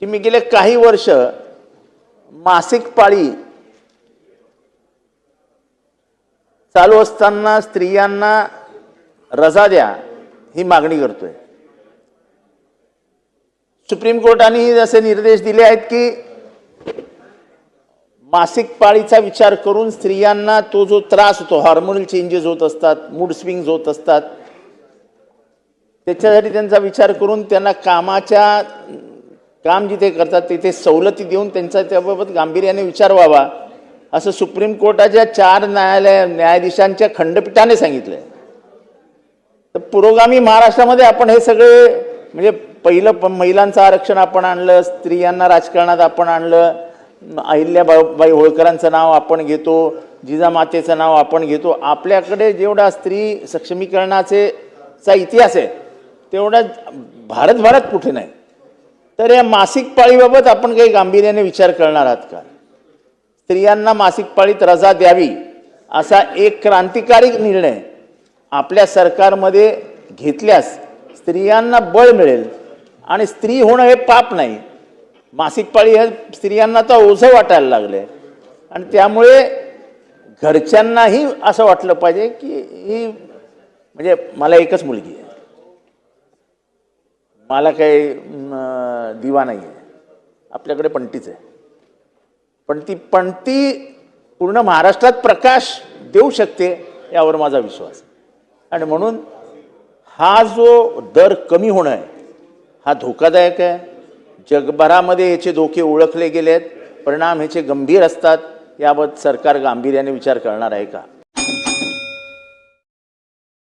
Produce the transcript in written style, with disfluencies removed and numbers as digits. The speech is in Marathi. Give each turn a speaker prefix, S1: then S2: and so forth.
S1: की मी गेले काही वर्ष मासिक पाळी चालू असताना स्त्रियांना रजा द्या ही मागणी करतोय। सुप्रीम कोर्टाने असे निर्देश दिले आहेत की मासिक पाळीचा विचार करून स्त्रियांना तो जो त्रास होतो, हार्मोनल चेंजेस होत असतात, मूड स्विंग्स होत असतात, त्याच्यासाठी त्यांचा विचार करून त्यांना काम जिथे करतात तिथे सवलती देऊन त्यांचा त्याबाबत गांभीर्याने विचार व्हावा असं सुप्रीम कोर्टाच्या 4 न्यायाधीशांच्या खंडपीठाने सांगितलंय। तर पुरोगामी महाराष्ट्रामध्ये आपण हे सगळे म्हणजे पहिलं महिलांचं आरक्षण आपण आणलं, स्त्रियांना राजकारणात आपण आणलं, अहिल्याबाई होळकरांचं नाव आपण घेतो, जिजामातेचं नाव आपण घेतो। आपल्याकडे जेवढा स्त्री सक्षमीकरणाचा इतिहास आहे तेवढा भारतभरात कुठे नाही। तर या मासिक पाळीबाबत आपण काही गांभीर्याने विचार करणार आहात का? स्त्रियांना मासिक पाळीत रजा द्यावी असा एक क्रांतिकारी निर्णय आपल्या सरकारमध्ये घेतल्यास स्त्रियांना बळ मिळेल आणि स्त्री होणं हे पाप नाही। मासिक पाळी हे स्त्रियांना तर ओझं वाटायला लागले आणि त्यामुळे घरच्यांनाही असं वाटलं पाहिजे की ही म्हणजे मला एकच मुलगी आहे, मला काही दिवा नाही आहे, आपल्याकडे पणतीच आहे, पण ती पणती पूर्ण महाराष्ट्रात प्रकाश देऊ शकते यावर माझा विश्वास। आणि म्हणून हा जो दर कमी होणं आहे हा धोकादायक आहे। जगभरामध्ये याचे धोके ओळखले गेले आहेत, परिणाम ह्याचे गंभीर असतात। याबाबत सरकार गांभीर्याने विचार करणार आहे का?